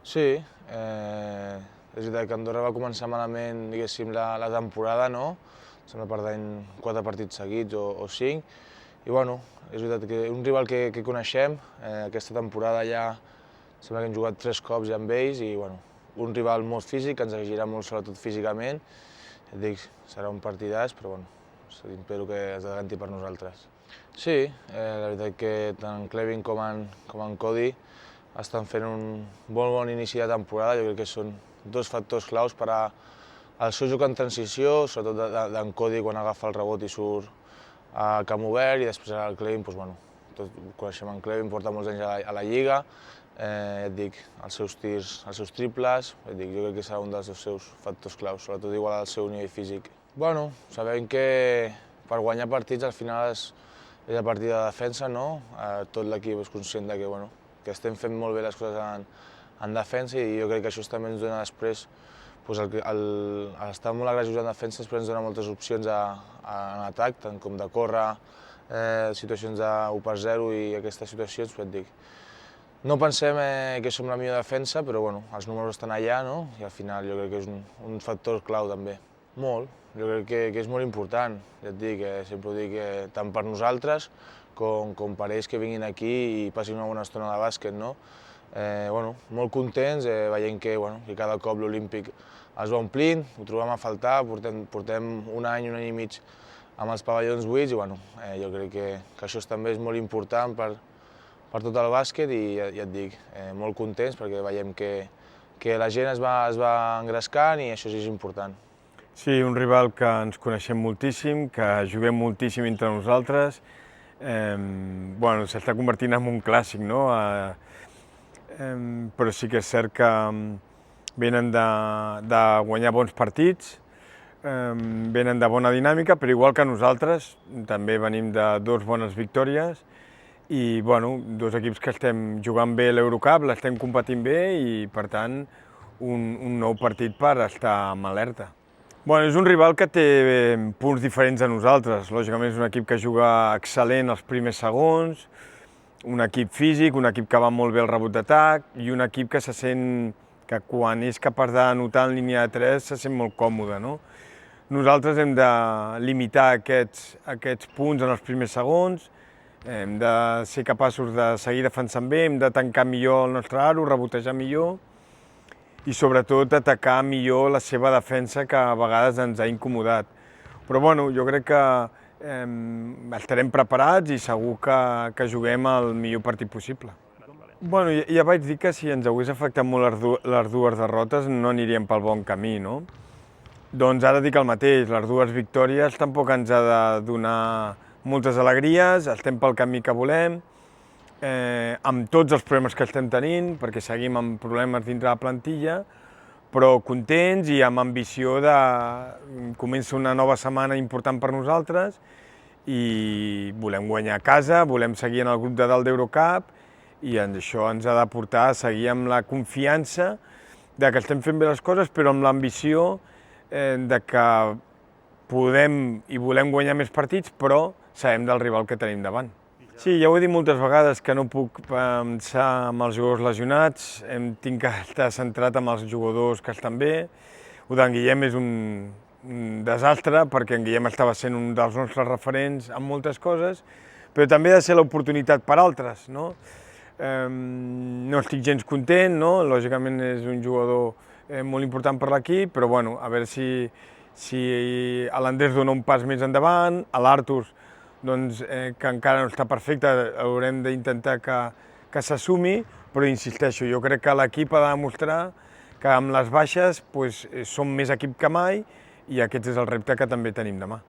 Sí, és veritat que Andorra va començar malament, diguéssim, la temporada, no? Sembla perdent 4 partits seguits o 5. I bueno, és veritat que un rival que coneixem, aquesta temporada ja sembla que hem jugat 3 cops ja amb ells i bueno, un rival molt físic, que ens exigirà molt sobretot físicament. Et dic, serà un partidàs, però bueno, espero que es decanti per nosaltres. Sí, la veritat que tant en Clevin com en Cody estan fent un molt bon inici de temporada. Jo crec que són dos factors claus per al seu joc en transició, sobretot d'en Cody quan agafa el rebot i surt a camp obert, i després el Clevin, doncs, bueno, tots coneixem en Clevin, porta molts anys a la Lliga, et dic, els seus tirs, els seus triples, et dic, jo crec que serà un dels seus factors claus, sobretot igual al seu nivell físic. Bueno, sabem que per guanyar partits al final és el partit de defensa, no? Tot l'equip és conscient de que estem fent molt bé les coses en defensa, i jo crec que això també ens dona després, estar molt agressius en defensa després ens dona moltes opcions en atac, tant com de córrer, situacions de 1-0 i aquestes situacions, però et dic, no pensem que som la millor defensa, però bueno, els números estan allà, no? I al final jo crec que és un factor clau també. Molt, jo crec que és molt important, ja et dic, sempre ho dic, tant per nosaltres com per ells que vinguin aquí i passin una bona estona de bàsquet, no? Molt contents, veient que cada cop l'Olímpic es va omplint, ho trobem a faltar, portem un any i mig amb els pavellons buits, i jo crec que això també és molt important per tot el bàsquet, i ja et dic, molt contents perquè veiem que la gent es va engrescant i això és important. Sí, un rival que ens coneixem moltíssim, que juguem moltíssim entre nosaltres, s'està convertint en un clàssic, no? Però sí que és cert que venen de guanyar bons partits, venen de bona dinàmica, però igual que nosaltres, també venim de 2 bones victòries i dos equips que estem jugant bé l'Eurocup, l'estem competint bé i, per tant, un nou partit per estar en alerta. És un rival que té punts diferents a nosaltres. Lògicament és un equip que juga excel·lent els primers segons, un equip físic, un equip que va molt bé el rebot d'atac i un equip que se sent que quan és capaç d'anotar en línia de 3 se sent molt còmode, no? Nosaltres hem de limitar aquests punts en els primers segons, hem de ser capaços de seguir defensant bé, hem de tancar millor el nostre aro, rebotejar millor i sobretot atacar millor la seva defensa, que a vegades ens ha incomodat. Però jo crec que estarem preparats i segur que juguem el millor partit possible. Ja vaig dir que si ens hagués afectat molt les 2 derrotes no aniríem pel bon camí, no? Doncs ara dic el mateix, les 2 victòries tampoc ens ha de donar moltes alegries, estem pel camí que volem, amb tots els problemes que estem tenint, perquè seguim amb problemes dintre la plantilla, però contents i amb ambició de començar una nova setmana important per nosaltres i volem guanyar a casa, volem seguir en el grup de dalt d'Eurocup i això ens ha de portar a seguir amb la confiança de que estem fent bé les coses, però amb l'ambició de que podem i volem guanyar més partits, però sabem del rival que tenim davant. Sí, ja ho he dit moltes vegades, que no puc pensar en els jugadors lesionats, tinc que estar centrat en els jugadors que estan bé. En Guillem és un desastre, perquè en Guillem estava sent un dels nostres referents en moltes coses, però també ha de ser l'oportunitat per altres, no? No estic gens content, no? Lògicament és un jugador molt important per l'equip, però a veure si l'Andrés dona un pas més endavant, l'Artur, que encara no està perfecte, haurem d'intentar que s'assumi, però insisteixo, jo crec que l'equip ha de demostrar que amb les baixes som més equip que mai i aquest és el repte que també tenim demà.